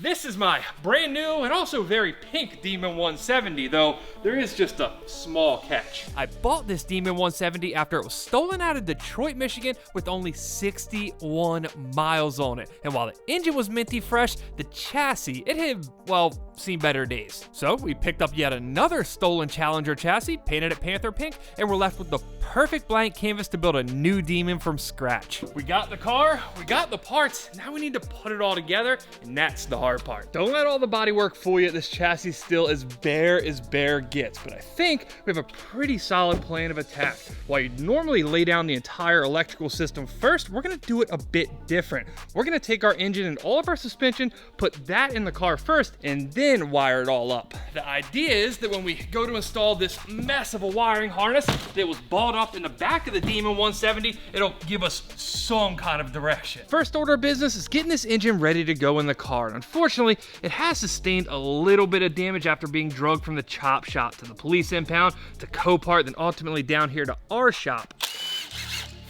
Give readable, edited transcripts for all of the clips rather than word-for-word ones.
This is my brand new and also very pink Demon 170, though there is just a small catch. I bought this Demon 170 after it was stolen out of Detroit, Michigan with only 61 miles on it. And while the engine was minty fresh, the chassis, it had, well, seen better days. So we picked up yet another stolen Challenger chassis, painted it Panther Pink, and we're left with the perfect blank canvas to build a new Demon from scratch. We got the car, we got the parts, now we need to put it all together, and that's the hard part. Don't let all the bodywork fool you. This chassis still as bare gets, but I think we have a pretty solid plan of attack. While you normally lay down the entire electrical system first, we're gonna do it a bit different. We're gonna take our engine and all of our suspension, put that in the car first, and then wire it all up. The idea is that when we go to install this mess of a wiring harness that was balled up in the back of the Demon 170, it'll give us some kind of direction. First order of business is getting this engine ready to go in the car. And unfortunately, it has sustained a little bit of damage after being drugged from the chop shop to the police impound to Copart, then ultimately down here to our shop.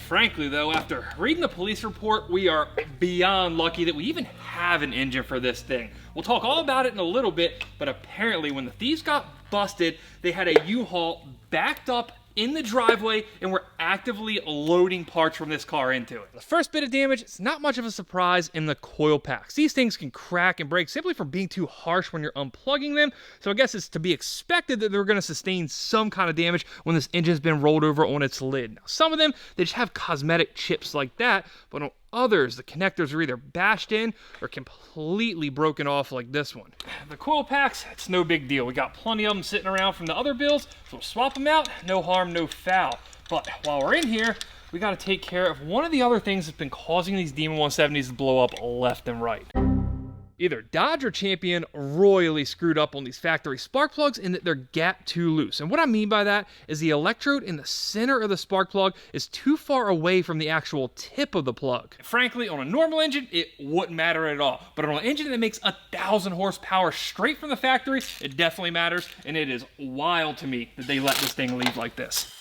Frankly though, after reading the police report, we are beyond lucky that we even have an engine for this thing. We'll talk all about it in a little bit, but apparently when the thieves got busted, they had a U-Haul backed up in the driveway and we're actively loading parts from this car into it. The first bit of damage, it's not much of a surprise in the coil packs. These things can crack and break simply from being too harsh when you're unplugging them, so I guess it's to be expected that they're going to sustain some kind of damage when this engine's been rolled over on its lid. Now, some of them, they just have cosmetic chips like that, but on others, the connectors are either bashed in or completely broken off like this one. The coil packs, it's no big deal. We got plenty of them sitting around from the other builds, so we'll swap them out, no harm, no foul. But while we're in here, we got to take care of one of the other things that's been causing these Demon 170s to blow up left and right. Either Dodge or Champion royally screwed up on these factory spark plugs in that they're gap too loose. And what I mean by that is the electrode in the center of the spark plug is too far away from the actual tip of the plug. Frankly, on a normal engine, it wouldn't matter at all. But on an engine that makes 1,000 horsepower straight from the factory, it definitely matters. And it is wild to me that they let this thing leave like this.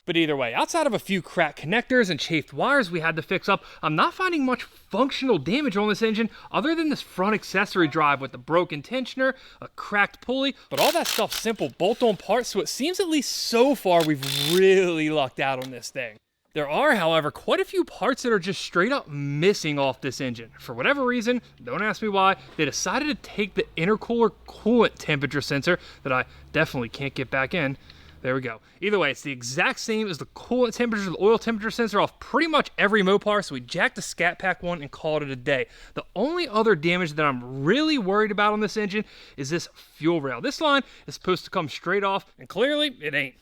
But either way, outside of a few cracked connectors and chafed wires we had to fix up, I'm not finding much functional damage on this engine other than this front accessory drive with the broken tensioner, a cracked pulley, but all that stuff's simple bolt-on parts, so it seems at least so far we've really lucked out on this thing. There are, however, quite a few parts that are just straight up missing off this engine. For whatever reason, don't ask me why, they decided to take the intercooler coolant temperature sensor that I definitely can't get back in. There we go. Either way, it's the exact same as the coolant temperature, the oil temperature sensor off pretty much every Mopar, so we jacked the Scat Pack one and called it a day. The only other damage that I'm really worried about on this engine is this fuel rail. This line is supposed to come straight off, and clearly it ain't.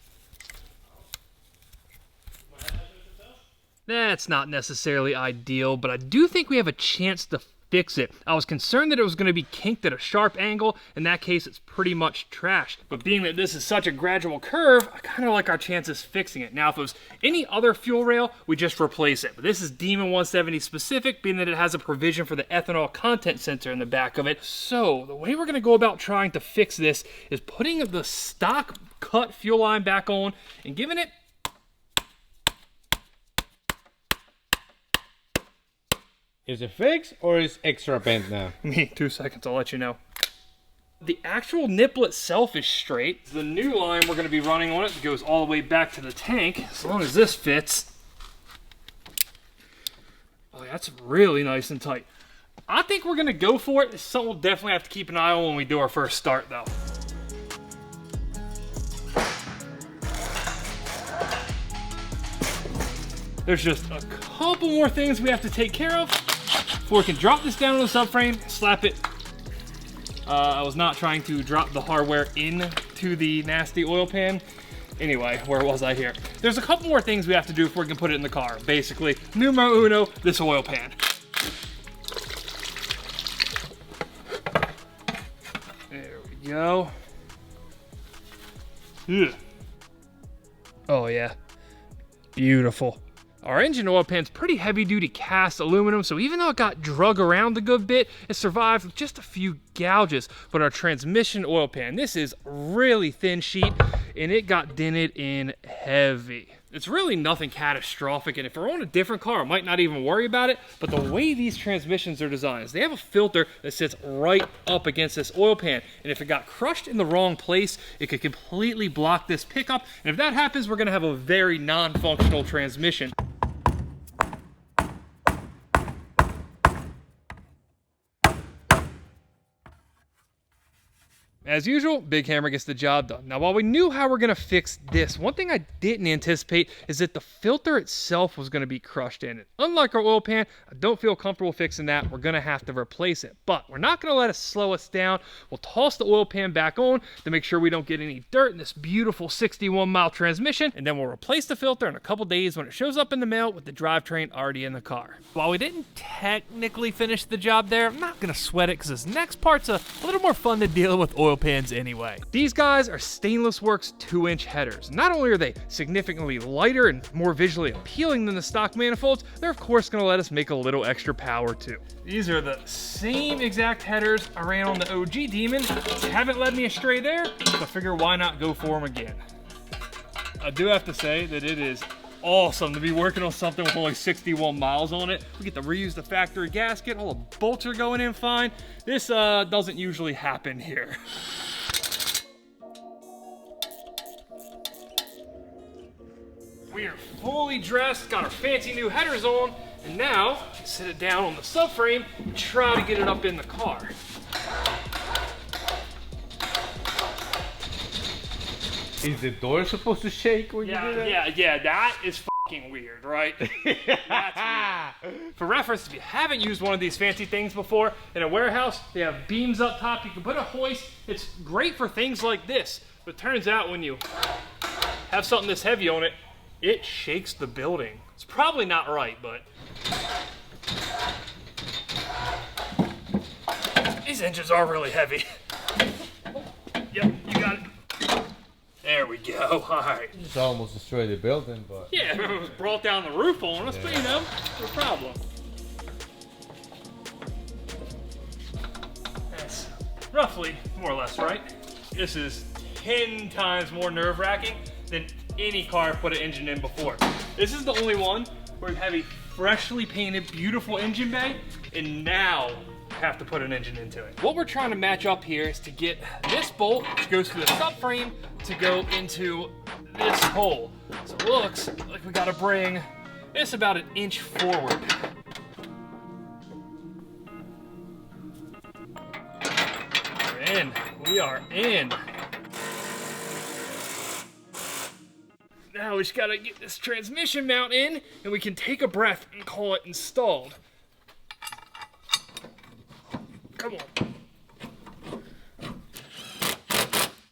That's not necessarily ideal, but I do think we have a chance to fix it. I was concerned that it was going to be kinked at a sharp angle. In that case, it's pretty much trashed. But being that this is such a gradual curve, I kind of like our chances fixing it. Now, if it was any other fuel rail, we just replace it. But this is Demon 170 specific, being that it has a provision for the ethanol content sensor in the back of it. So the way we're going to go about trying to fix this is putting the stock cut fuel line back on and giving it Is it fixed or is extra bent now? 2 seconds, I'll let you know. The actual nipple itself is straight. The new line we're going to be running on it goes all the way back to the tank, as long as this fits. Oh, that's really nice and tight. I think we're going to go for it. It's something we'll definitely have to keep an eye on when we do our first start, though. There's just a couple more things we have to take care of before we can drop this down on the subframe, slap it. I was not trying to drop the hardware into the nasty oil pan. Anyway, where was I here? There's a couple more things we have to do before we can put it in the car. Basically, numero uno, this oil pan. There we go. Ugh. Oh yeah, beautiful. Our engine oil pan's pretty heavy duty cast aluminum, so even though it got drug around a good bit, it survived with just a few gouges. But our transmission oil pan, this is really thin sheet, and it got dented in heavy. It's really nothing catastrophic, and if we're on a different car, I might not even worry about it, but the way these transmissions are designed is they have a filter that sits right up against this oil pan, and if it got crushed in the wrong place, it could completely block this pickup, and if that happens, we're gonna have a very non-functional transmission. As usual, Big Hammer gets the job done. Now, while we knew how we're gonna fix this, one thing I didn't anticipate is that the filter itself was gonna be crushed in it. Unlike our oil pan, I don't feel comfortable fixing that. We're gonna have to replace it, but we're not gonna let it slow us down. We'll toss the oil pan back on to make sure we don't get any dirt in this beautiful 61-mile transmission, and then we'll replace the filter in a couple days when it shows up in the mail with the drivetrain already in the car. While we didn't technically finish the job there, I'm not gonna sweat it because this next part's a little more fun to deal with oil pans anyway. These guys are Stainless Works 2-inch headers. Not only are they significantly lighter and more visually appealing than the stock manifolds, they're of course gonna let us make a little extra power too. These are the same exact headers I ran on the OG Demon. They haven't led me astray there, so I figure why not go for them again. I do have to say that it is awesome to be working on something with only 61 miles on it. We get to reuse the factory gasket, all the bolts are going in fine. This doesn't usually happen here. We are fully dressed, got our fancy new headers on, and now sit it down on the subframe and try to get it up in the car. Is the door supposed to shake when you do that? Yeah, that is fucking weird, right? That's weird. For reference, if you haven't used one of these fancy things before, in a warehouse, they have beams up top. You can put a hoist. It's great for things like this. But it turns out when you have something this heavy on it, it shakes the building. It's probably not right, but these engines are really heavy. Yep, you got it. There we go, all right. It's almost destroyed the building, but... Yeah, it was brought down the roof on us, but you know, no problem. That's roughly, more or less, right? This is 10 times more nerve-wracking than any car I've put an engine in before. This is the only one where we have a freshly painted, beautiful engine bay, and now have to put an engine into it. What we're trying to match up here is to get this bolt, which goes through the subframe, to go into this hole. So it looks like we gotta bring this about an inch forward. We're in, we are in. Now we just gotta get this transmission mount in, and we can take a breath and call it installed. Come on.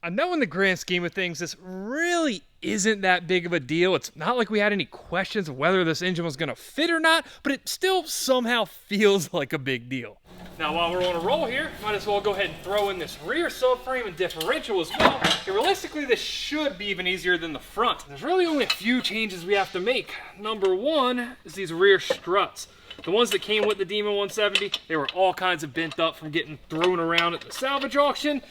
I know in the grand scheme of things, this really isn't that big of a deal. It's not like we had any questions of whether this engine was gonna fit or not, but it still somehow feels like a big deal. Now, while we're on a roll here, might as well go ahead and throw in this rear subframe and differential as well. And realistically, this should be even easier than the front. There's really only a few changes we have to make. Number one is these rear struts. The ones that came with the Demon 170, they were all kinds of bent up from getting thrown around at the salvage auction.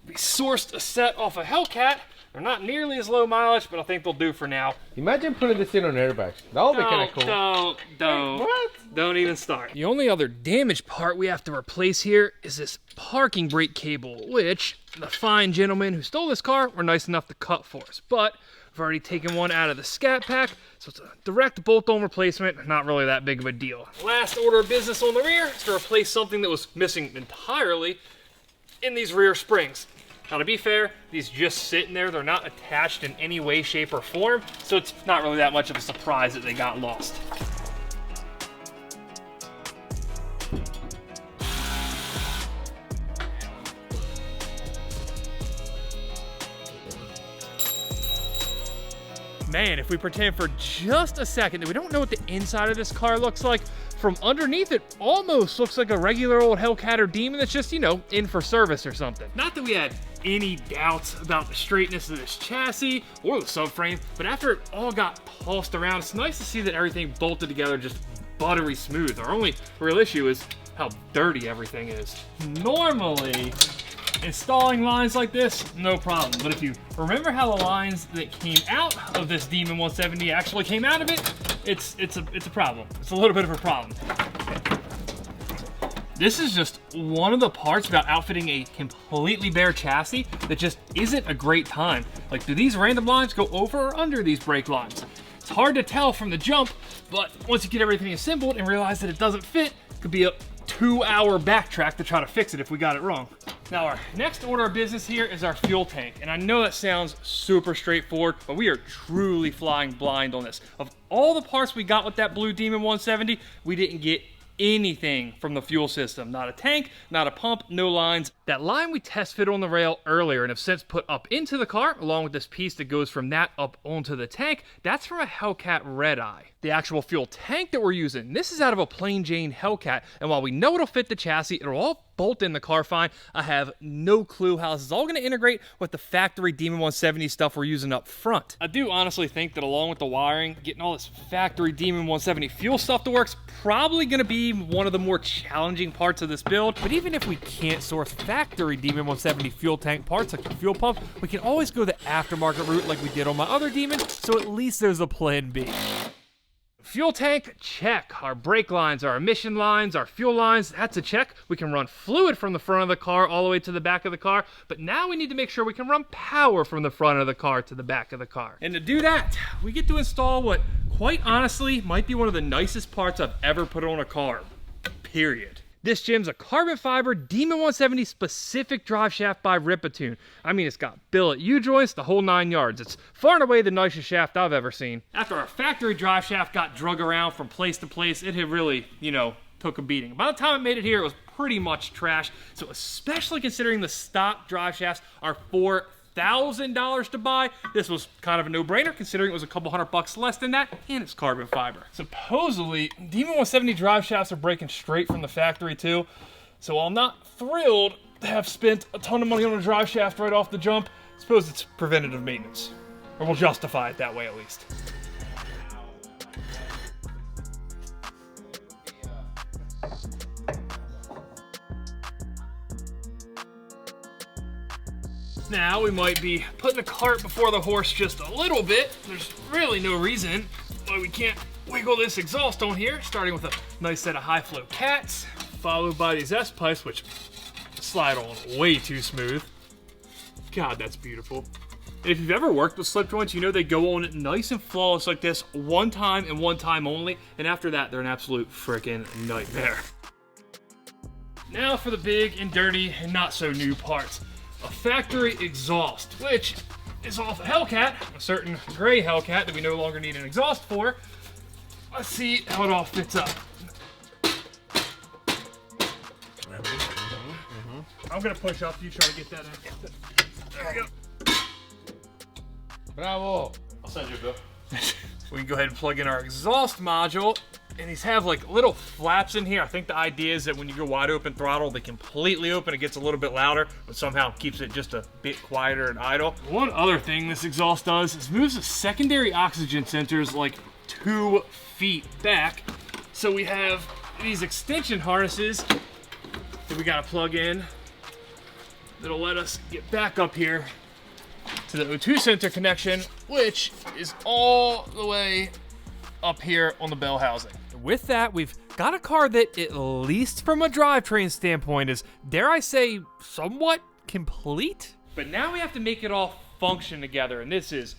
We sourced a set off of Hellcat. They're not nearly as low mileage, but I think they'll do for now. Imagine putting this in on airbags. That would be kind of cool. Don't. What? Don't even start. The only other damaged part we have to replace here is this parking brake cable, which the fine gentlemen who stole this car were nice enough to cut for us. But I've already taken one out of the Scat Pack, so it's a direct bolt-on replacement, not really that big of a deal. Last order of business on the rear is to replace something that was missing entirely in these rear springs. Now, to be fair, these just sit in there. They're not attached in any way, shape, or form, so it's not really that much of a surprise that they got lost. Man, if we pretend for just a second that we don't know what the inside of this car looks like, from underneath it almost looks like a regular old Hellcat or Demon that's just, you know, in for service or something. Not that we had any doubts about the straightness of this chassis or the subframe, but after it all got tossed around, it's nice to see that everything bolted together just buttery smooth. Our only real issue is how dirty everything is. Normally, installing lines like this, no problem. But if you remember how the lines that came out of this Demon 170 actually came out of it, it's a problem. It's a little bit of a problem. This is just one of the parts about outfitting a completely bare chassis that just isn't a great time. Like, do these random lines go over or under these brake lines? It's hard to tell from the jump, but once you get everything assembled and realize that it doesn't fit, it could be a 2-hour backtrack to try to fix it if we got it wrong. Now, our next order of business here is our fuel tank. And I know that sounds super straightforward, but we are truly flying blind on this. Of all the parts we got with that blue Demon 170, we didn't get anything from the fuel system. Not a tank, not a pump, no lines. That line we test fit on the rail earlier and have since put up into the car, along with this piece that goes from that up onto the tank, that's from a Hellcat Red Eye. The actual fuel tank that we're using, this is out of a plain Jane Hellcat, and while we know it'll fit the chassis, it'll all bolt in the car fine, I have no clue how this is all going to integrate with the factory Demon 170 stuff we're using up front. I do honestly think that along with the wiring, getting all this factory Demon 170 fuel stuff to work is probably going to be one of the more challenging parts of this build. But even if we can't source factory Demon 170 fuel tank parts like the fuel pump, we can always go the aftermarket route like we did on my other Demon, so at least there's a plan B. Fuel tank, check. Our brake lines, our emission lines, our fuel lines, that's a check. We can run fluid from the front of the car all the way to the back of the car, but now we need to make sure we can run power from the front of the car to the back of the car. And to do that, we get to install what, quite honestly, might be one of the nicest parts I've ever put on a car, period. This gem's a carbon fiber Demon 170 specific drive shaft by Ripatoon. I mean, it's got billet U-joints, the whole 9 yards. It's far and away the nicest shaft I've ever seen. After our factory drive shaft got drug around from place to place, it had really, took a beating. By the time it made it here, it was pretty much trash. So especially considering the stock drive shafts are $4,000 to buy, this was kind of a no-brainer considering it was a couple $100 less than that, and it's carbon fiber. Supposedly, Demon 170 drive shafts are breaking straight from the factory too, so while I'm not thrilled to have spent a ton of money on a drive shaft right off the jump, I suppose it's preventative maintenance. Or we'll justify it that way at least. Now we might be putting the cart before the horse just a little bit. There's really no reason why we can't wiggle this exhaust on here, starting with a nice set of high flow cats, followed by these S-pipes, which slide on way too smooth. God, that's beautiful. And if you've ever worked with slip joints, you know they go on nice and flawless like this one time and one time only, and after that, they're an absolute freaking nightmare. Now for the big and dirty and not so new parts. A factory exhaust, which is off a Hellcat, a certain gray Hellcat that we no longer need an exhaust for. Let's see how it all fits up. I'm gonna push up, you try to get that in. There we go. Bravo! I'll send you a bill. We can go ahead and plug in our exhaust module. And these have like little flaps in here. I think the idea is that when you go wide open throttle, they completely open, it gets a little bit louder, but somehow keeps it just a bit quieter and idle. One other thing this exhaust does is moves the secondary oxygen sensors like 2 feet back. So we have these extension harnesses that we gotta plug in that'll let us get back up here to the O2 center connection, which is all the way up here on the bell housing. With that, we've got a car that, at least from a drivetrain standpoint, is, dare I say, somewhat complete. But now we have to make it all function together, and this is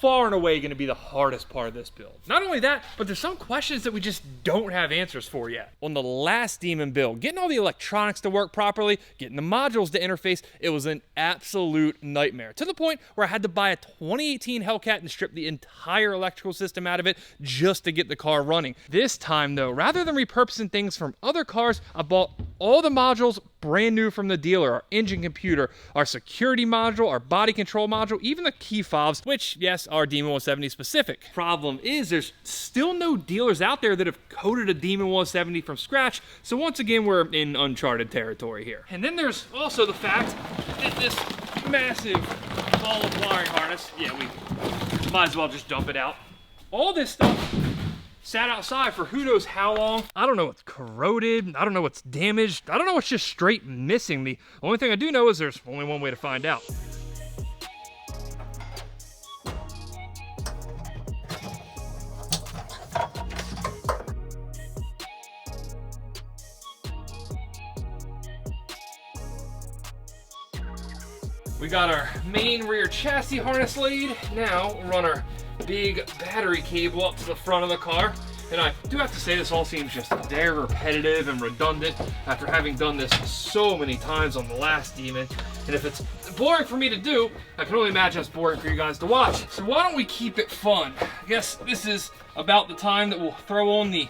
far and away going to be the hardest part of this build. Not only that, but there's some questions that we just don't have answers for yet. On the last Demon build, getting all the electronics to work properly, getting the modules to interface, it was an absolute nightmare. To the point where I had to buy a 2018 Hellcat and strip the entire electrical system out of it just to get the car running. This time though, rather than repurposing things from other cars, I bought all the modules brand new from the dealer. Our engine computer, our security module, our body control module, even the key fobs, which, yes, are Demon 170 specific. Problem is, there's still no dealers out there that have coded a Demon 170 from scratch, so once again, we're in uncharted territory here. And then there's also the fact that this massive ball of wiring harness, yeah, we might as well just dump it out. All this stuff sat outside for who knows how long. I don't know what's corroded. I don't know what's damaged. I don't know what's just straight missing. The only thing I do know is there's only one way to find out. We got our main rear chassis harness laid. Now we'll run our big battery cable up to the front of the car. And I do have to say this all seems just very repetitive and redundant after having done this so many times on the last Demon. And if it's boring for me to do, I can only imagine it's boring for you guys to watch. So why don't we keep it fun? I guess this is about the time that we'll throw on the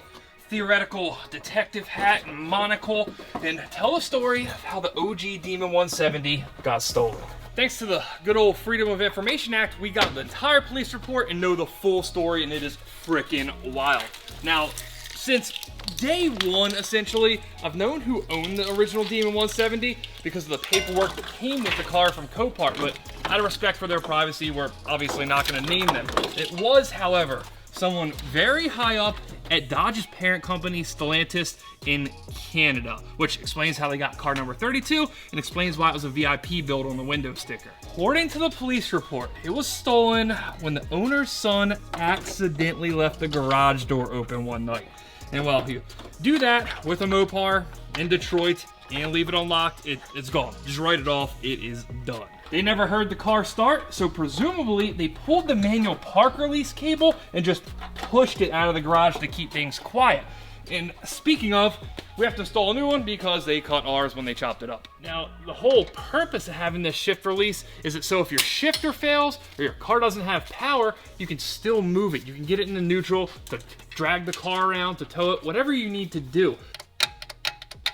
theoretical detective hat and monocle and tell a story of how the OG Demon 170 got stolen. Thanks to the good old Freedom of Information Act, we got the entire police report and know the full story, and it is freaking wild. Now, since day one, essentially, I've known who owned the original Demon 170 because of the paperwork that came with the car from Copart, but out of respect for their privacy, we're obviously not going to name them. It was, however, someone very high up at Dodge's parent company, Stellantis, in Canada, which explains how they got car number 32 and explains why it was a VIP build on the window sticker. According to the police report, it was stolen when the owner's son accidentally left the garage door open one night. And while you do that with a Mopar in Detroit and leave it unlocked, it's gone. Just write it off, it is done. They never heard the car start, so presumably they pulled the manual park release cable and just pushed it out of the garage to keep things quiet. And speaking of, we have to install a new one because they cut ours when they chopped it up. Now, the whole purpose of having this shift release is that so if your shifter fails or your car doesn't have power, you can still move it. You can get it into neutral, to drag the car around, to tow it, whatever you need to do.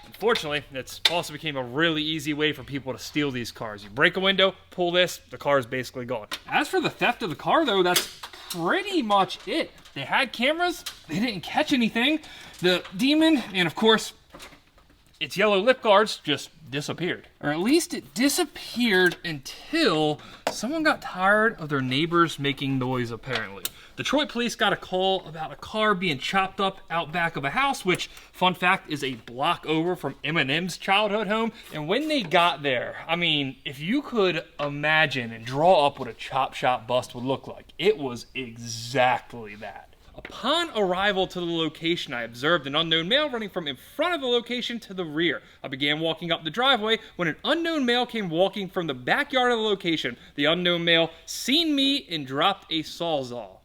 Unfortunately, it's also became a really easy way for people to steal these cars. You break a window, pull this, the car is basically gone. As for the theft of the car though, that's pretty much it. They had cameras, they didn't catch anything. The Demon, and of course, its yellow lip guards just disappeared. Or at least it disappeared until someone got tired of their neighbors making noise, apparently. Detroit police got a call about a car being chopped up out back of a house, which, fun fact, is a block over from Eminem's childhood home. And when they got there, I mean, if you could imagine and draw up what a chop shop bust would look like, it was exactly that. Upon arrival to the location, I observed an unknown male running from in front of the location to the rear. I began walking up the driveway when an unknown male came walking from the backyard of the location. The unknown male seen me and dropped a sawzall.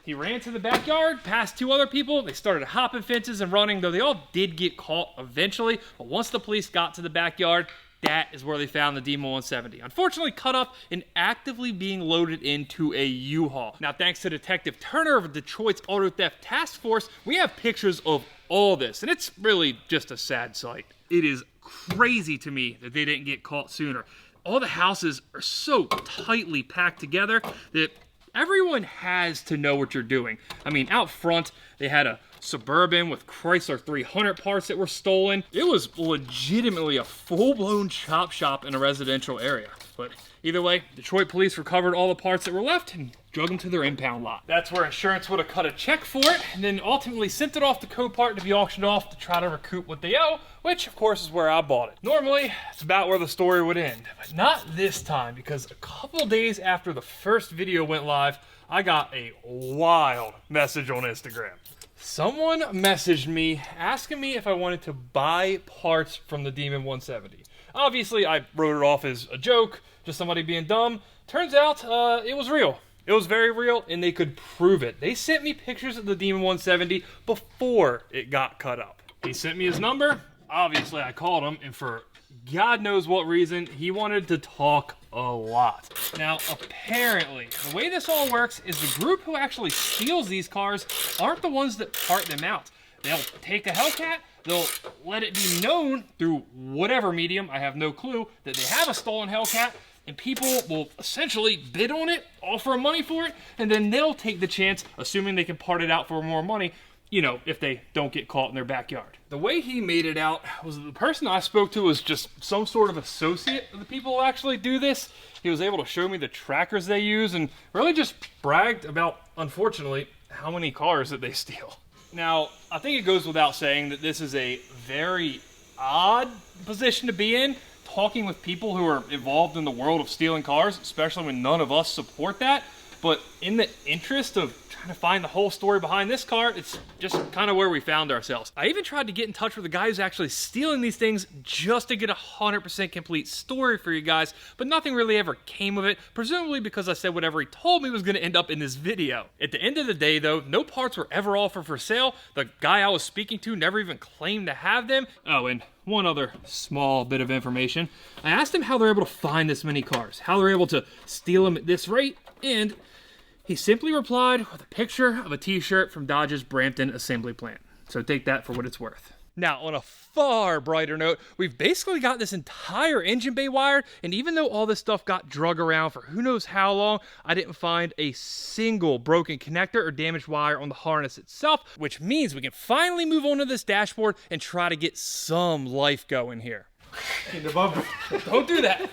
He ran to the backyard, past two other people. They started hopping fences and running, though they all did get caught eventually. But once the police got to the backyard, that is where they found the Demon 170. Unfortunately cut up and actively being loaded into a U-Haul. Now, thanks to Detective Turner of Detroit's Auto Theft Task Force, we have pictures of all this, and it's really just a sad sight. It is crazy to me that they didn't get caught sooner. All the houses are so tightly packed together that everyone has to know what you're doing. I mean, out front, they had a Suburban with Chrysler 300 parts that were stolen. It was legitimately a full-blown chop shop in a residential area. But either way, Detroit police recovered all the parts that were left and drug them to their impound lot. That's where insurance would have cut a check for it, and then ultimately sent it off to Copart to be auctioned off to try to recoup what they owe, which of course is where I bought it. Normally, it's about where the story would end, but not this time, because a couple days after the first video went live, I got a wild message on Instagram. Someone messaged me asking me if I wanted to buy parts from the Demon 170. Obviously, I wrote it off as a joke, just somebody being dumb. Turns out, it was real. It was very real, and they could prove it. They sent me pictures of the Demon 170 before it got cut up. He sent me his number. Obviously, I called him, and for God knows what reason, he wanted to talk a lot. Now, apparently, the way this all works is the group who actually steals these cars aren't the ones that part them out. They'll take a Hellcat, they'll let it be known through whatever medium, I have no clue, that they have a stolen Hellcat, and people will essentially bid on it, offer money for it, and then they'll take the chance, assuming they can part it out for more money, you know, if they don't get caught in their backyard. The way he made it out was the person I spoke to was just some sort of associate of the people who actually do this. He was able to show me the trackers they use and really just bragged about, unfortunately, how many cars that they steal. Now, I think it goes without saying that this is a very odd position to be in, talking with people who are involved in the world of stealing cars, especially when none of us support that. But in the interest of trying to find the whole story behind this car, it's just kind of where we found ourselves. I even tried to get in touch with the guy who's actually stealing these things just to get a 100% complete story for you guys, but nothing really ever came of it, presumably because I said whatever he told me was going to end up in this video. At the end of the day though, no parts were ever offered for sale. The guy I was speaking to never even claimed to have them. Oh, and one other small bit of information. I asked him how they're able to find this many cars, how they're able to steal them at this rate, and he simply replied with a picture of a t-shirt from Dodge's Brampton assembly plant. So take that for what it's worth. Now, on a far brighter note, we've basically got this entire engine bay wired, and even though all this stuff got drug around for who knows how long, I didn't find a single broken connector or damaged wire on the harness itself, which means we can finally move on to this dashboard and try to get some life going here. In the bumper. Don't do that.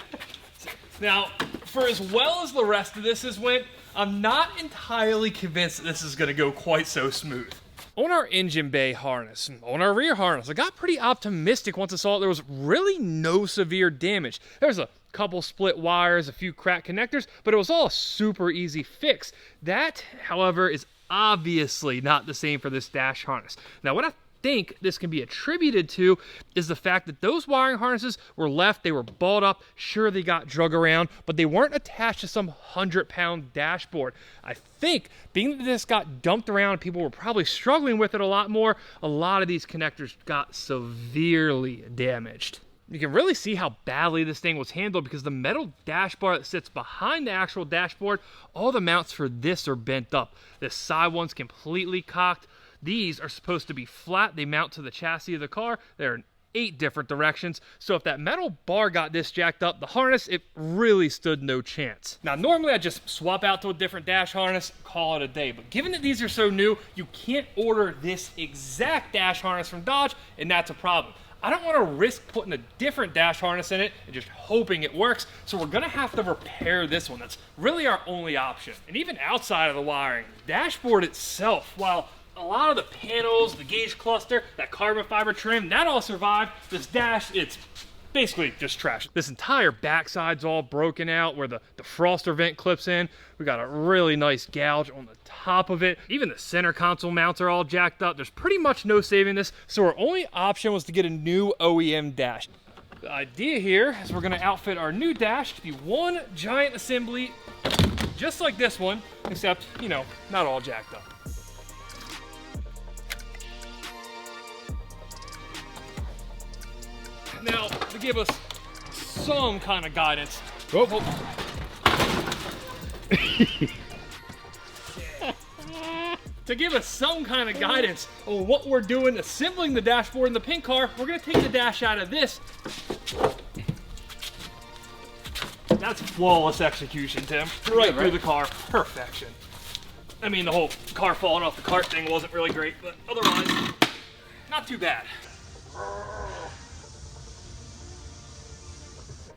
Now, for as well as the rest of this has went, I'm not entirely convinced that this is going to go quite so smooth. On our engine bay harness, on our rear harness, I got pretty optimistic once I saw there was really no severe damage. There's a couple split wires, a few cracked connectors, but it was all a super easy fix. That, however, is obviously not the same for this dash harness. Now, what I think this can be attributed to is the fact that those wiring harnesses were left, they were balled up, sure they got drug around, but they weren't attached to some 100-pound dashboard. I think being that this got dumped around, people were probably struggling with it a lot more, a lot of these connectors got severely damaged. You can really see how badly this thing was handled because the metal dashbar that sits behind the actual dashboard, all the mounts for this are bent up. This side one's completely cocked. These are supposed to be flat. They mount to the chassis of the car. They're in 8 different directions. So if that metal bar got this jacked up, the harness, it really stood no chance. Now, normally I just swap out to a different dash harness, call it a day. But given that these are so new, you can't order this exact dash harness from Dodge, and that's a problem. I don't want to risk putting a different dash harness in it and just hoping it works, so we're going to have to repair this one. That's really our only option. And even outside of the wiring, the dashboard itself, while a lot of the panels, the gauge cluster, that carbon fiber trim, that all survived. This dash, it's basically just trash. This entire backside's all broken out where the defroster vent clips in. We got a really nice gouge on the top of it. Even the center console mounts are all jacked up. There's pretty much no saving this, so our only option was to get a new OEM dash. The idea here is we're gonna outfit our new dash to be one giant assembly, just like this one, except, you know, not all jacked up. Now, to give us some kind of guidance. Oh. To give us some kind of guidance on what we're doing assembling the dashboard in the pink car, we're gonna take the dash out of this. That's flawless execution, Tim. Right through the car, perfection. I mean, the whole car falling off the cart thing wasn't really great, but otherwise, not too bad.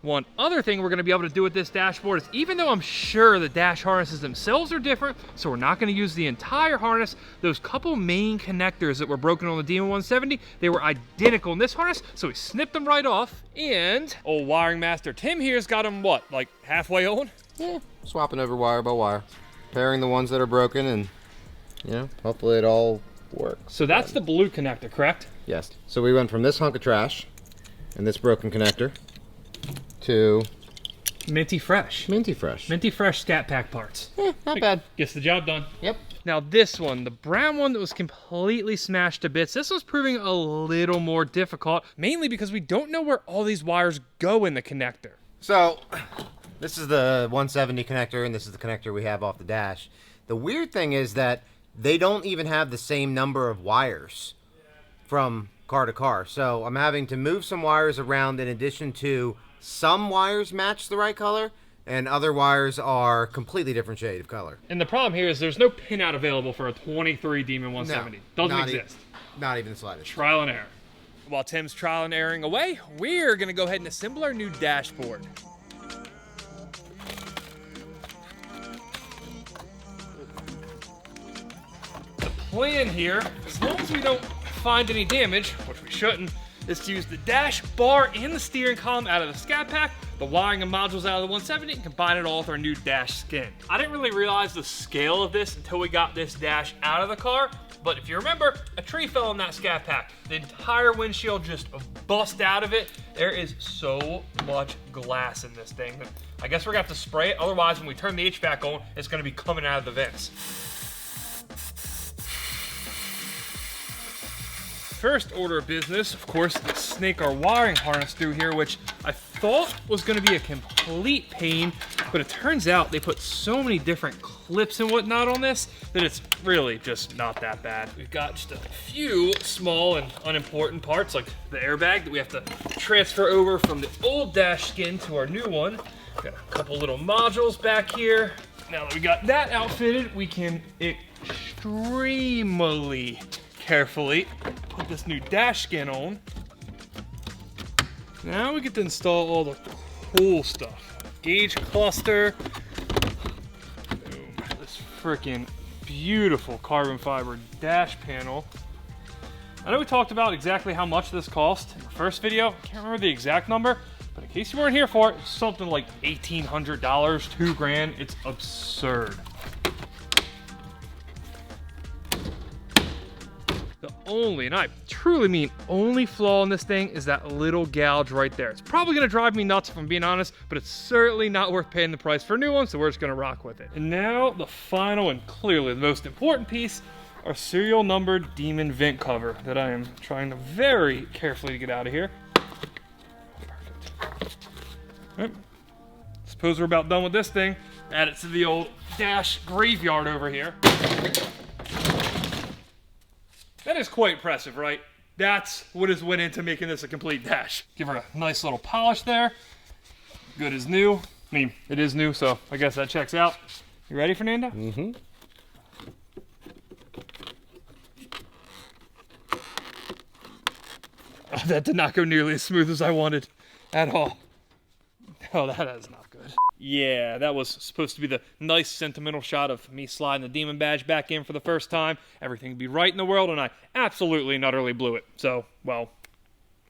One other thing we're going to be able to do with this dashboard is, even though I'm sure the dash harnesses themselves are different, so we're not going to use the entire harness, those couple main connectors that were broken on the Demon 170, they were identical in this harness, so we snipped them right off, and old wiring master Tim here's got them, what, like halfway on? Yeah, swapping over wire by wire, pairing the ones that are broken, and, you know, hopefully it all works. So that's the blue connector, correct? Yes. So we went from this hunk of trash and this broken connector to Minty Fresh. Minty Fresh. Minty Fresh Scat Pack parts. Not bad. Gets the job done. Yep. Now this one, the brown one that was completely smashed to bits, this was proving a little more difficult, mainly because we don't know where all these wires go in the connector. So, this is the 170 connector, and this is the connector we have off the dash. The weird thing is that they don't even have the same number of wires from car to car. So I'm having to move some wires around in addition to some wires match the right color. and other wires are completely different shade of color. And the problem here is there's no pinout available for a 23 Demon 170. Doesn't exist. Not even the slightest. Trial and error. While Tim's trial and erroring away, we're gonna go ahead and assemble our new dashboard. The plan here, as long as we don't find any damage, which we shouldn't, is to use the dash bar and the steering column out of the Scat Pack, the wiring and modules out of the 170, and combine it all with our new dash skin. I didn't really realize the scale of this until we got this dash out of the car, but if you remember, a tree fell in that Scat Pack. The entire windshield just bust out of it. There is so much glass in this thing. I guess we're gonna have to spray it, otherwise when we turn the HVAC on, it's gonna be coming out of the vents. First order of business, of course, is snake our wiring harness through here, which I thought was gonna be a complete pain, but it turns out they put so many different clips and whatnot on this that it's really just not that bad. We've got just a few small and unimportant parts, like the airbag that we have to transfer over from the old dash skin to our new one. Got a couple little modules back here. Now that we got that outfitted, we can extremely carefully put this new dash skin on. Now we get to install all the cool stuff. Gauge cluster. Boom. This freaking beautiful carbon fiber dash panel. I know we talked about exactly how much this cost in the first video. I can't remember the exact number, but in case you weren't here for it, it's something like $1,800, $2 grand. It's absurd. The only, and I truly mean only flaw in this thing is that little gouge right there. It's probably gonna drive me nuts if I'm being honest, but it's certainly not worth paying the price for a new one, so we're just gonna rock with it. And now the final and clearly the most important piece, our serial numbered Demon vent cover that I am trying to very carefully to get out of here. Perfect. All right. Suppose we're about done with this thing. Add it to the old dash graveyard over here. That is quite impressive, right? That's what has went into making this a complete dash. Give her a nice little polish there. Good as new. I mean, it is new, so I guess that checks out. You ready, Fernando? Mm-hmm. Oh, that did not go nearly as smooth as I wanted at all. Oh, that is not good. Yeah, that was supposed to be the nice sentimental shot of me sliding the Demon badge back in for the first time. Everything would be right in the world, and I absolutely and utterly blew it. So, well,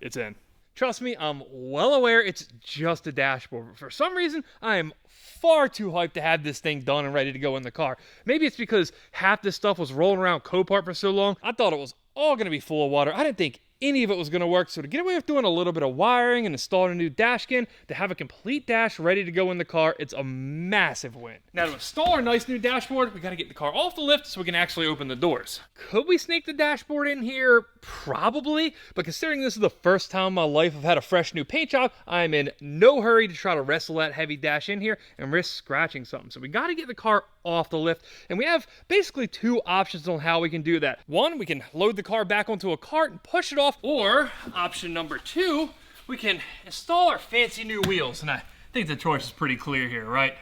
it's in. Trust me, I'm well aware it's just a dashboard, but for some reason, I am far too hyped to have this thing done and ready to go in the car. Maybe it's because half this stuff was rolling around Copart for so long, I thought it was all going to be full of water. I didn't think any of it was going to work, so to get away with doing a little bit of wiring and installing a new dash skin, to have a complete dash ready to go in the car, it's a massive win. Now to install our nice new dashboard, we got to get the car off the lift so we can actually open the doors. Could we sneak the dashboard in here? Probably, but considering this is the first time in my life I've had a fresh new paint job, I'm in no hurry to try to wrestle that heavy dash in here and risk scratching something. So we got to get the car off the lift, and we have basically two options on how we can do that. One, we can load the car back onto a cart and push it off, or option number two, we can install our fancy new wheels, and I think the choice is pretty clear here, right?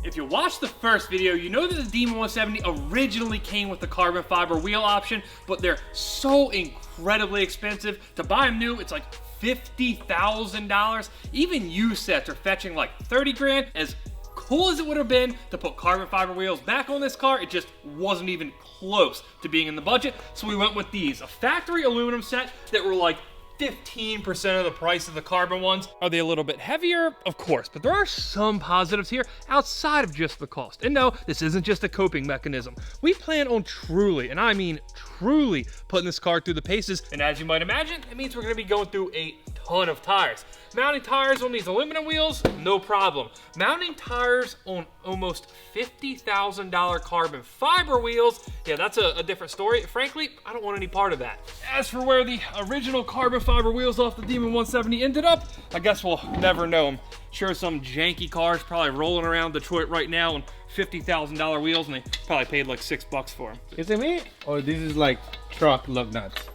If you watched the first video, you know that the Demon 170 originally came with the carbon fiber wheel option, but they're so incredibly expensive. To buy them new, it's like $50,000. Even used sets are fetching like 30 grand. As cool as it would have been to put carbon fiber wheels back on this car, it just wasn't even close to being in the budget. So we went with these, a factory aluminum set that were like 15% of the price of the carbon ones. Are they a little bit heavier? Of course, but there are some positives here outside of just the cost. And no, this isn't just a coping mechanism. We plan on truly, and I mean truly, putting this car through the paces. And as you might imagine, it means we're gonna be going through a ton of tires. Mounting tires on these aluminum wheels, no problem. Mounting tires on almost $50,000 carbon fiber wheels, yeah, that's a different story. Frankly, I don't want any part of that. As for where the original carbon fiber wheels off the Demon 170 ended up, I guess we'll never know. I'm sure some janky car's probably rolling around Detroit right now on $50,000 wheels, and they probably paid like $6 for them. Is it me? Or this is like truck lug nuts?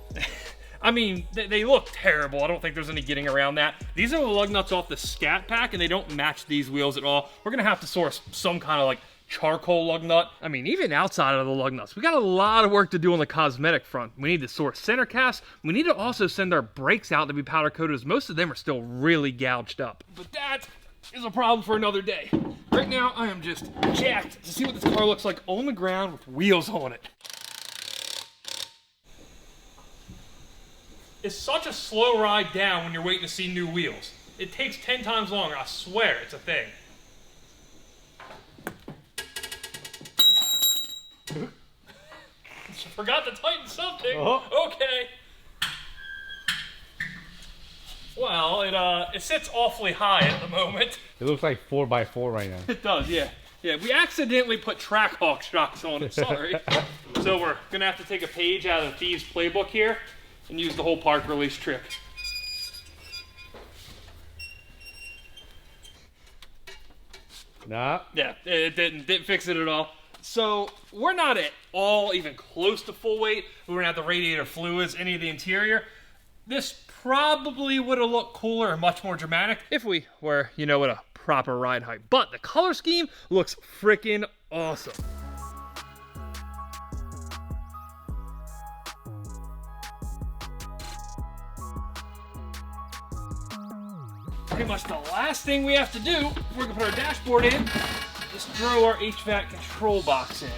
I mean, they look terrible. I don't think there's any getting around that. These are the lug nuts off the Scat Pack, and they don't match these wheels at all. We're gonna have to source some kind of like charcoal lug nut. I mean, even outside of the lug nuts, we got a lot of work to do on the cosmetic front. We need to source center casts. We need to also send our brakes out to be powder coated, as most of them are still really gouged up. But that is a problem for another day. Right now, I am just jacked to see what this car looks like on the ground with wheels on it. It's such a slow ride down when you're waiting to see new wheels. It takes 10 times longer, I swear, it's a thing. Forgot to tighten something. Okay. Well, it sits awfully high at the moment. It looks like 4x4 right now. It does, yeah. Yeah, we accidentally put Trackhawk shocks on it, sorry. So we're gonna have to take a page out of the Thieves playbook here and use the whole park release trick. Nah. Yeah, it didn't fix it at all. So we're not at all even close to full weight. We don't have the radiator fluids, any of the interior. This probably would have looked cooler and much more dramatic if we were, you know, at a proper ride height. But the color scheme looks freaking awesome. Pretty much the last thing we have to do, we're gonna put our dashboard in, just throw our HVAC control box in.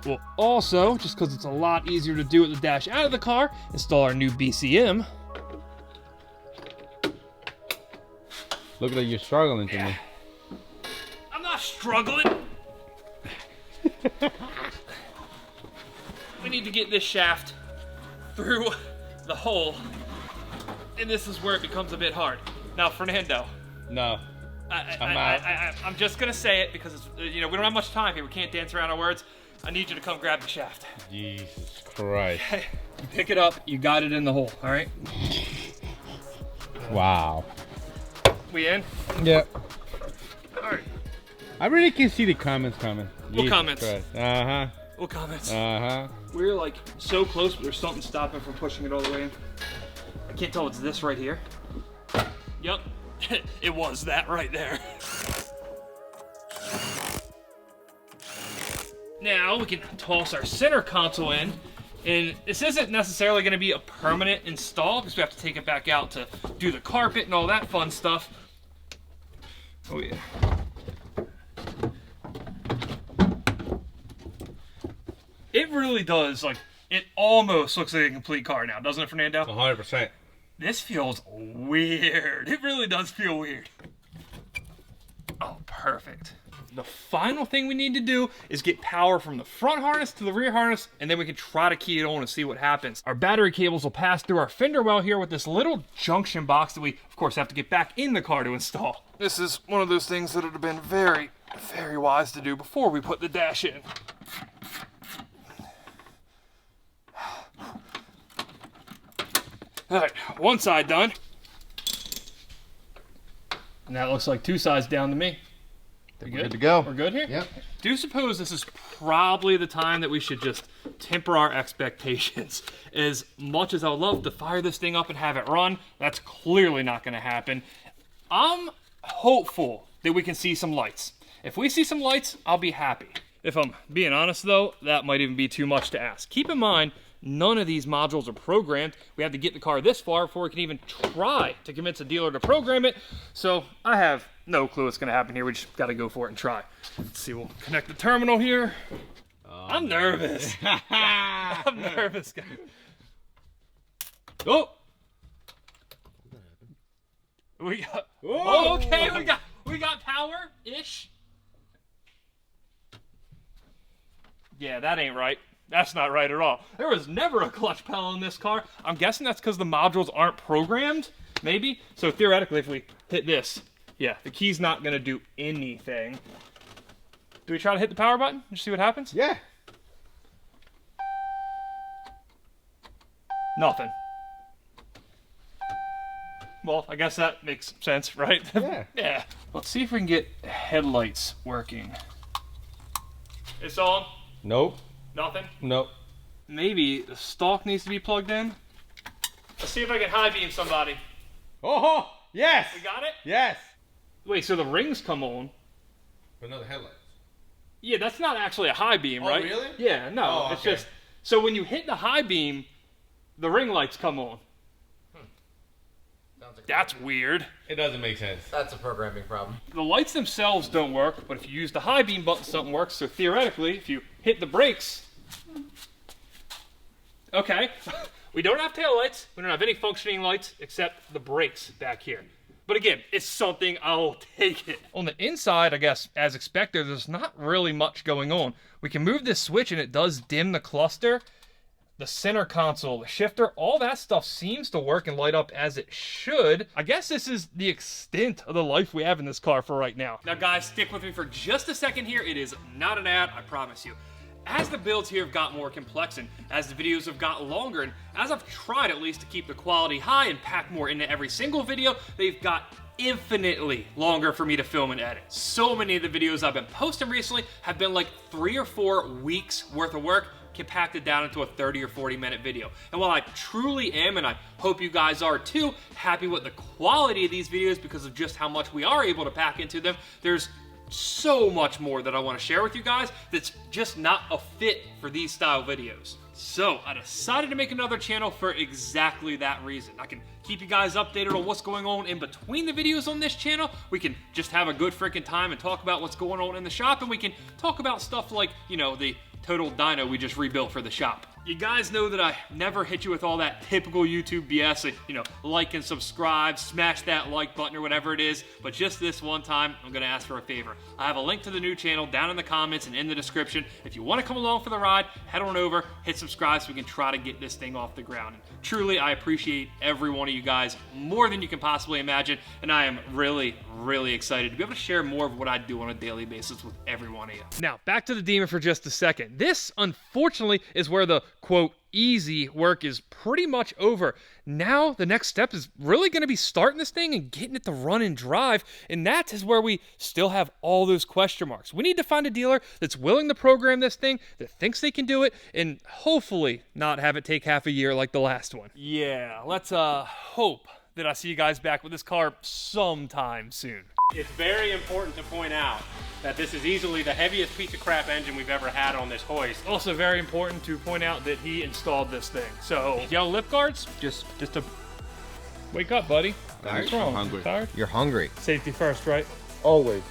We'll also, just because it's a lot easier to do with the dash out of the car, install our new BCM. Look like you're struggling to me. I'm not struggling. We need to get this shaft through the hole, and this is where it becomes a bit hard. Now, Fernando. No. I'm just gonna say it because it's, you know, we don't have much time here. We can't dance around our words. I need you to come grab the shaft. Jesus Christ. Okay, you pick it up. You got it in the hole. All right. Wow. We in? Yep. All right. I really can see the comments coming. What comments? Uh-huh. What comments? Uh-huh. We're like so close, but there's something stopping from pushing it all the way in. I can't tell if it's this right here. Yep. It was that right there. Now we can toss our center console in, and this isn't necessarily going to be a permanent install because we have to take it back out to do the carpet and all that fun stuff. Oh yeah. It really does, like, it almost looks like a complete car now, doesn't it, Fernando? 100%. This feels weird. It really does feel weird. Oh, perfect. The final thing we need to do is get power from the front harness to the rear harness, and then we can try to key it on and see what happens. Our battery cables will pass through our fender well here with this little junction box that we, of course, have to get back in the car to install. This is one of those things that would have been very, very wise to do before we put the dash in. All right, one side done. And that looks like two sides down to me. We're good to go. We're good here? Yep. Do you suppose this is probably the time that we should just temper our expectations? As much as I would love to fire this thing up and have it run, that's clearly not going to happen. I'm hopeful that we can see some lights. If we see some lights, I'll be happy. If I'm being honest, though, that might even be too much to ask. Keep in mind, none of these modules are programmed. We have to get the car this far before we can even try to convince a dealer to program it. So I have no clue what's going to happen here. We just got to go for it and try. Let's see, we'll connect the terminal here. I'm nervous. I'm nervous, guys. Oh! We got, oh, okay, we got power-ish. Yeah, that ain't right. That's not right at all. There was never a clutch pedal in this car. I'm guessing that's because the modules aren't programmed, maybe. So theoretically, if we hit this, yeah, the key's not going to do anything. Do we try to hit the power button and see what happens? Yeah. Nothing. Well, I guess that makes sense, right? Yeah. Yeah. Let's see if we can get headlights working. It's on? Nope. Nothing? Nope. Maybe the stalk needs to be plugged in. Let's see if I can high beam somebody. Oh, yes. We got it? Yes. Wait, so the rings come on. But no, the headlights. Yeah, that's not actually a high beam, Oh, right? really? Yeah, no. Oh, It's okay. just, so when you hit the high beam, the ring lights come on. Sounds like That's weird. It doesn't make sense. that's a programming problem. The lights themselves don't work, but if you use the high beam button, something works. So theoretically, if you hit the brakes, okay, we don't have tail lights. We don't have any functioning lights except the brakes back here. But again, it's something, I'll take it. On the inside, I guess, as expected, there's not really much going on. We can move this switch and it does dim the cluster. The center console, the shifter, all that stuff seems to work and light up as it should. I guess this is the extent of the life we have in this car for right now. Now guys, stick with me for just a second here. It is not an ad, I promise you. As the builds here have got more complex and as the videos have got longer, and as I've tried at least to keep the quality high and pack more into every single video, they've got infinitely longer for me to film and edit. So many of the videos I've been posting recently have been like 3 or 4 weeks worth of work compacted down into a 30 or 40 minute video. And while I truly am, and I hope you guys are too, happy with the quality of these videos because of just how much we are able to pack into them, there's so much more that I want to share with you guys that's just not a fit for these style videos. So I decided to make another channel for exactly that reason. I can keep you guys updated on what's going on in between the videos on this channel. We can just have a good freaking time and talk about what's going on in the shop, and we can talk about stuff like, you know, the total dyno we just rebuilt for the shop. You guys know that I never hit you with all that typical YouTube BS, like, you know, like and subscribe, smash that like button or whatever it is, but just this one time, I'm gonna ask for a favor. I have a link to the new channel down in the comments and in the description. If you wanna come along for the ride, head on over, hit subscribe so we can try to get this thing off the ground. And truly, I appreciate every one of you guys more than you can possibly imagine, and I am really, really excited to be able to share more of what I do on a daily basis with every one of you. Now, back to the Demon for just a second. This, unfortunately, is where the quote, easy work is pretty much over. Now, the next step is really going to be starting this thing and getting it to run and drive, and that is where we still have all those question marks. We need to find a dealer that's willing to program this thing, that thinks they can do it, and hopefully not have it take half a year like the last one. Yeah, let's hope that I see you guys back with this car sometime soon. It's very important to point out that this is easily the heaviest piece of crap engine we've ever had on this hoist. Also very important to point out that he installed this thing. So, yellow lip guards, just a wake up, buddy. Tired? What's wrong? I'm hungry. Tired? You're hungry. Safety first, right? Always.